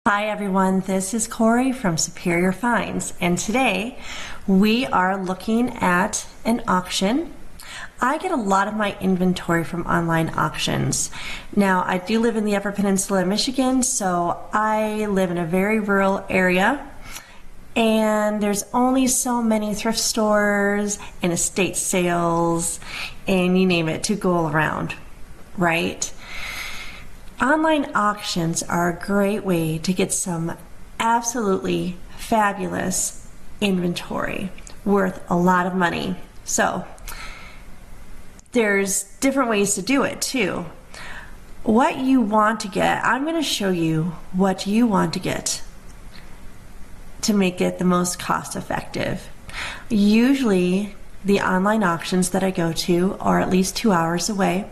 Hi everyone, this is Corey from Superior Finds, and today we are looking at an auction. I get a lot of my inventory from online auctions. Now, I do live in the Upper Peninsula of Michigan, so I live in a very rural area, and there's only so many thrift stores and estate sales and you name it to go around, right? Online auctions are a great way to get some absolutely fabulous inventory worth a lot of money. So there's different ways to do it too. What you want to get, I'm going to show you what you want to get to make it the most cost effective. Usually the online auctions that I go to are at least 2 hours away.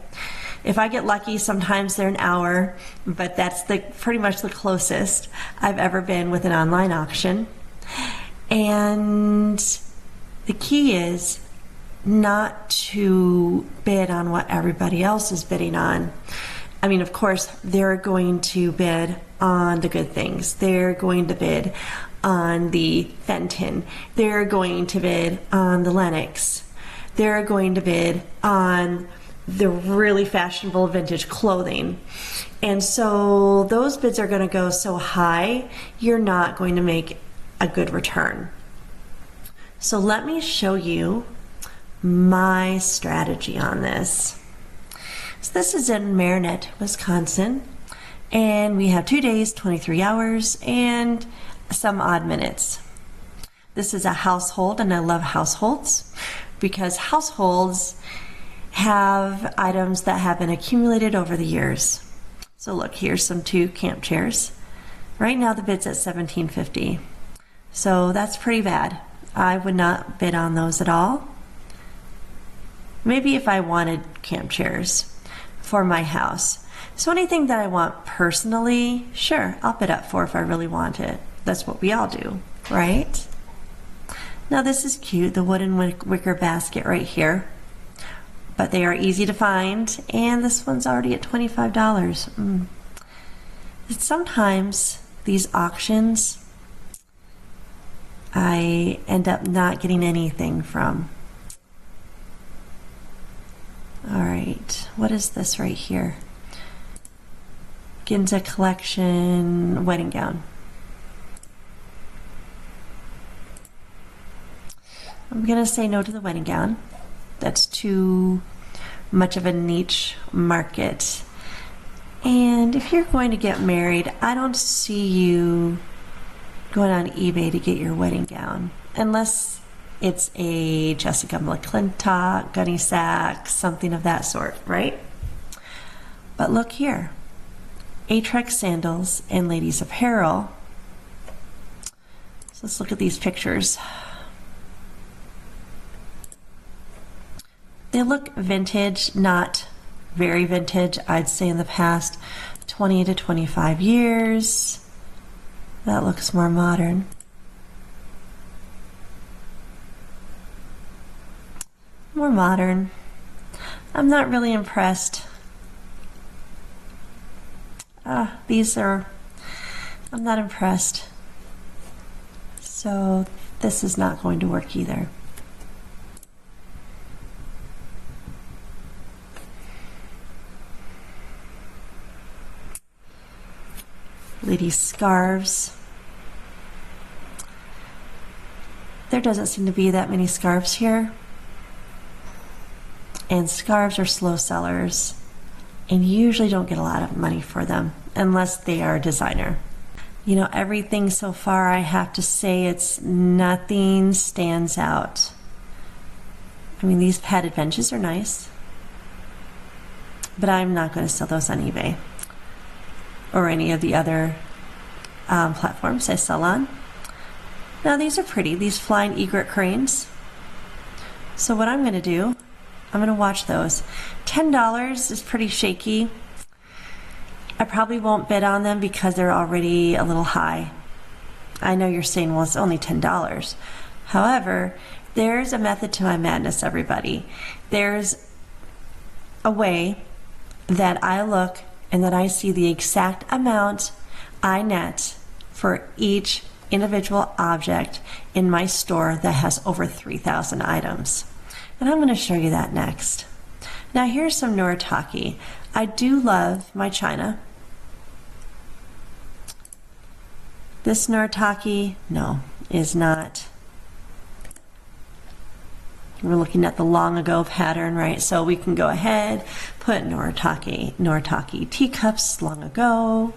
If I get lucky, sometimes they're an hour, but that's pretty much the closest I've ever been with an online auction. And the key is not to bid on what everybody else is bidding on. I mean, of course, they're going to bid on the good things. They're going to bid on the Fenton. They're going to bid on the Lennox. They're going to bid on the really fashionable vintage clothing. And so those bids are going to go so high, you're not going to make a good return. So let me show you my strategy on this. So this is in Marinette, Wisconsin, and we have 2 days, 23 hours, and some odd minutes. This is a household, and I love households because households have items that have been accumulated over the years. So look, here's some 2 camp chairs. Right now the bid's at $17.50. So that's pretty bad. I would not bid on those at all. Maybe if I wanted camp chairs for my house. So anything that I want personally, sure, I'll bid up for if I really want it. That's what we all do, right? Now this is cute, the wooden wicker basket right here. But they are easy to find, and this one's already at $25. Sometimes these auctions I end up not getting anything from. All right, what is this right here? Ginza collection wedding gown. I'm gonna say no to the wedding gown. That's too much of a niche market. And if you're going to get married, I don't see you going on eBay to get your wedding gown, unless it's a Jessica McClintock, Gunny Sack, something of that sort, right? But look here, Atrex sandals and ladies apparel. So let's look at these pictures. They look vintage, not very vintage. I'd say in the past 20 to 25 years. That looks more modern. More modern. I'm not really impressed. I'm not impressed. So this is not going to work either. Ladies' scarves. There doesn't seem to be that many scarves here. And scarves are slow sellers and you usually don't get a lot of money for them unless they are a designer. You know, everything so far, I have to say, nothing stands out. I mean, these padded benches are nice, but I'm not going to sell those on eBay or any of the other platforms I sell on. Now these are pretty, these flying egret cranes. So what I'm going to do, I'm going to watch those. $10 is pretty shaky. I probably won't bid on them because they're already a little high. I know you're saying, well, it's only $10. However, there's a method to my madness, everybody. There's a way that I look and that I see the exact amount I net for each individual object in my store that has over 3,000 items. And I'm going to show you that next. Now here's some Noritake. I do love my china. This Noritake, no, is not. We're looking at the long ago pattern, right? So we can go ahead, put Noritake teacups long ago.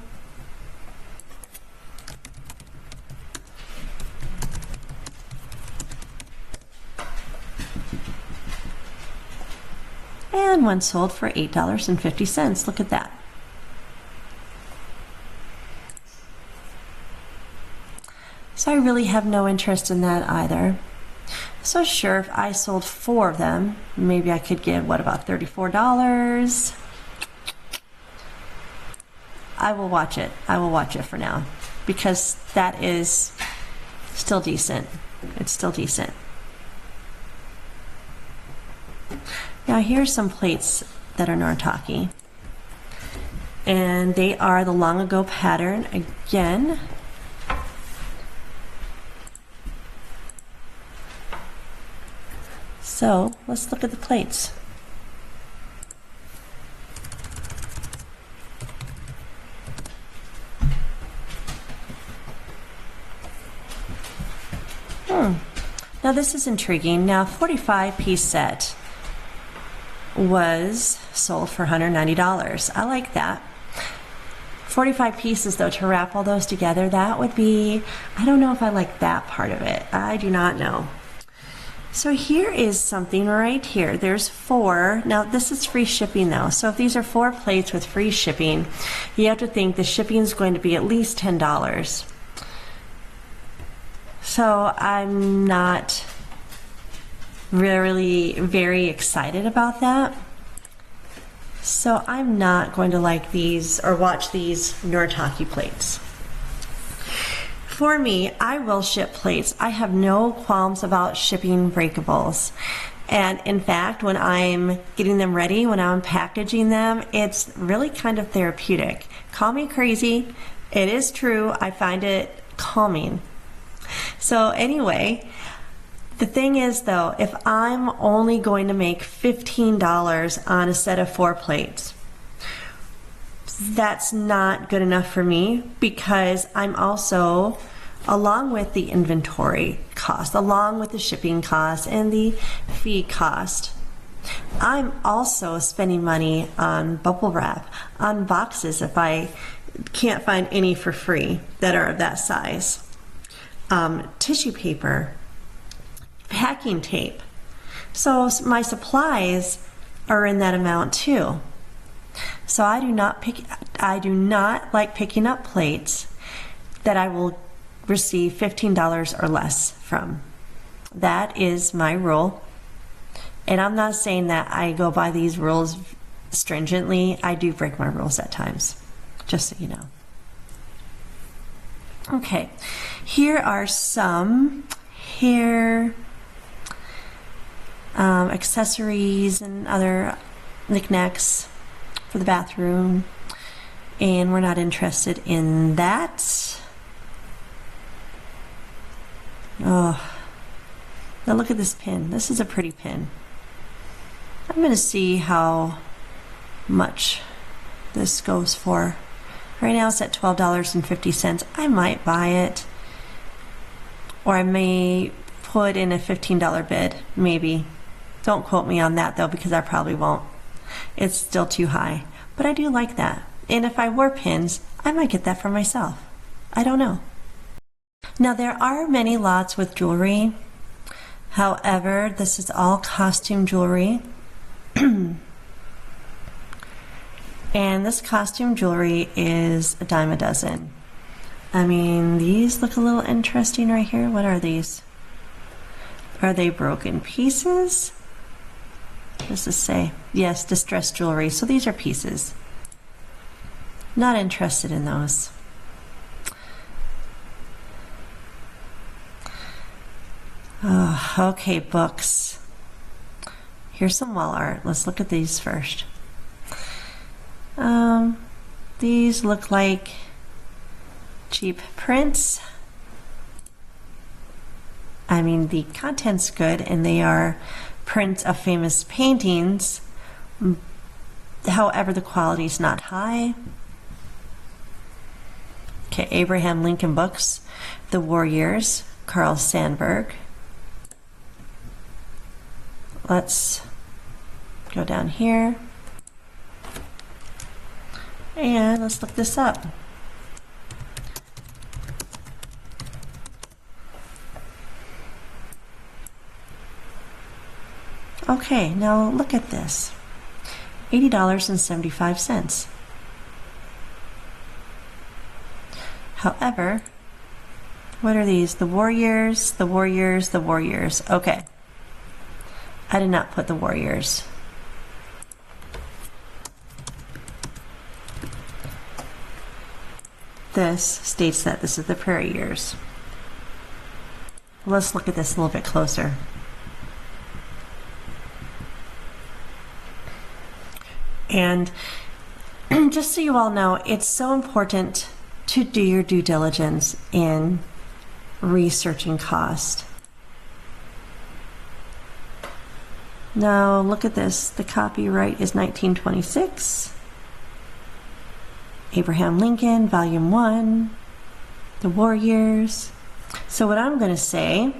And one sold for $8.50. Look at that. So I really have no interest in that either. So sure, if I sold 4 of them, maybe I could get, what, about $34? I will watch it. I will watch it for now because that is still decent. It's still decent. Now here's some plates that are Noritake. And they are the long ago pattern again. So let's look at the plates. Now this is intriguing. Now 45-piece set was sold for $190. I like that. 45 pieces though, to wrap all those together, that would be, I don't know if I like that part of it. I do not know. So here is something right here. There's 4. Now this is free shipping though. So if these are 4 plates with free shipping, you have to think the shipping is going to be at least $10. So I'm not really very excited about that. So I'm not going to like these or watch these Noritake plates. For me, I will ship plates. I have no qualms about shipping breakables. And in fact, when I'm getting them ready, when I'm packaging them, it's really kind of therapeutic. Call me crazy. It is true. I find it calming. So anyway, the thing is though, if I'm only going to make $15 on a set of 4 plates, that's not good enough for me because I'm also, along with the inventory cost, along with the shipping cost and the fee cost, I'm also spending money on bubble wrap, on boxes if I can't find any for free that are of that size, tissue paper, packing tape. So my supplies are in that amount too. So I do not like picking up plates that I will receive $15 or less from. That is my rule. And I'm not saying that I go by these rules stringently. I do break my rules at times, just so you know. Okay, here are some hair accessories and other knickknacks for the bathroom, and we're not interested in that. Oh, now look at this pin. This is a pretty pin. I'm going to see how much this goes for. Right now it's at $12.50. I might buy it, or I may put in a $15 bid, maybe. Don't quote me on that though, because I probably won't. It's still too high, but I do like that. And if I wore pins, I might get that for myself. I don't know. Now there are many lots with jewelry. However, this is all costume jewelry. And this costume jewelry is a dime a dozen. I mean, these look a little interesting right here. What are these? Are they broken pieces? What does this say? Yes, distressed jewelry. So these are pieces. Not interested in those. Oh, okay, books. Here's some wall art. Let's look at these first. These look like cheap prints. I mean, the content's good, and they are prints of famous paintings. However, the quality's not high. Okay, Abraham Lincoln books, The War Years, Carl Sandburg. Let's go down here and let's look this up. Okay, now look at this. $80.75. However, what are these? The War Years, the War Years, the War Years. Okay. I did not put the War Years. This states that this is the Prairie Years. Let's look at this a little bit closer. And just so you all know, it's so important to do your due diligence in researching cost. Now look at this. The copyright is 1926. Abraham Lincoln, Volume 1, The War Years. So what I'm going to say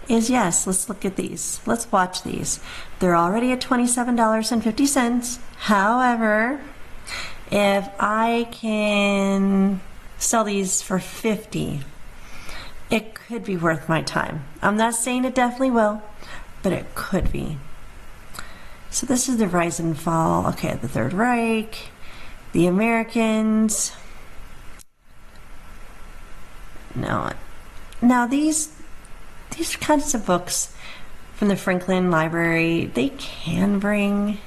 is yes, let's look at these. Let's watch these. They're already at $27.50. However, if I can sell these for $50, it could be worth my time. I'm not saying it definitely will, but it could be. So this is the rise and fall. Okay, the Third Reich, the Americans. No. Now these kinds of books from the Franklin Library, they can bring.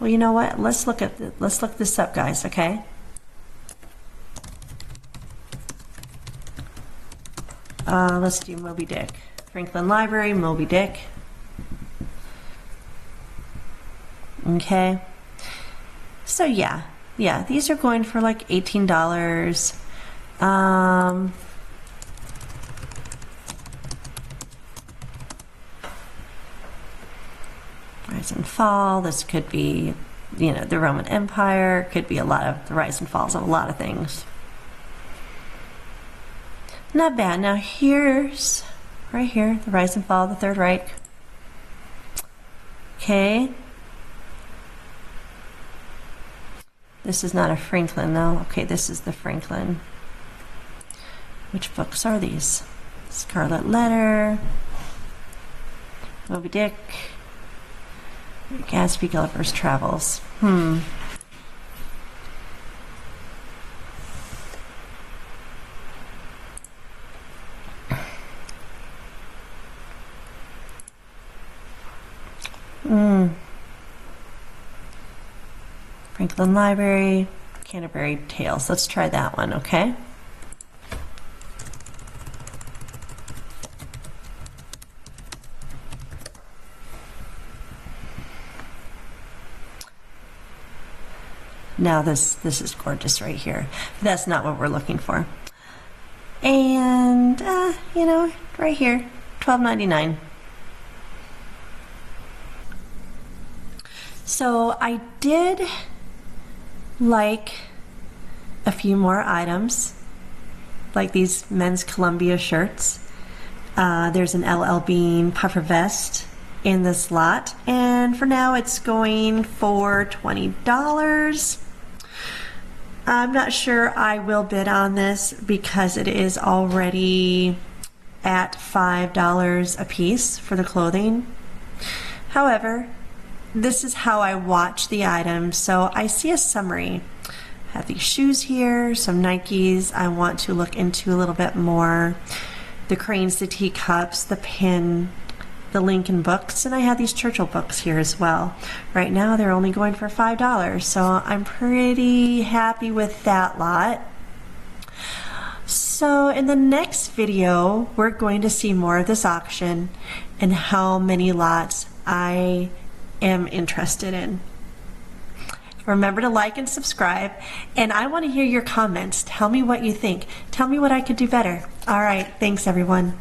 Well, you know what? Let's look this up, guys. Okay. Let's do Moby Dick. Franklin Library, Moby Dick. Okay. So yeah, these are going for like $18. Rise and fall. This could be, the Roman Empire. Could be a lot of the rise and falls of a lot of things. Not bad. Now here's, right here, the rise and fall of the Third Reich. Okay. This is not a Franklin though. Okay, this is the Franklin. Which books are these? Scarlet Letter, Moby Dick, Gatsby, Gulliver's Travels. Franklin Library, Canterbury Tales. Let's try that one, okay? Now this is gorgeous right here. That's not what we're looking for. And right here, $12.99. So I did like a few more items, like these men's Columbia shirts. There's an LL Bean puffer vest in this lot, and for now it's going for $20. I'm not sure I will bid on this because it is already at $5 a piece for the clothing. However, this is how I watch the items. So I see a summary. I have these shoes here, some Nikes. I want to look into a little bit more. The cranes, the teacups, the pin, the Lincoln books, and I have these Churchill books here as well. Right now they're only going for $5, so I'm pretty happy with that lot. So in the next video, we're going to see more of this auction and how many lots I am interested in. Remember to like and subscribe. And I want to hear your comments. Tell me what you think. Tell me what I could do better. All right. Thanks, everyone.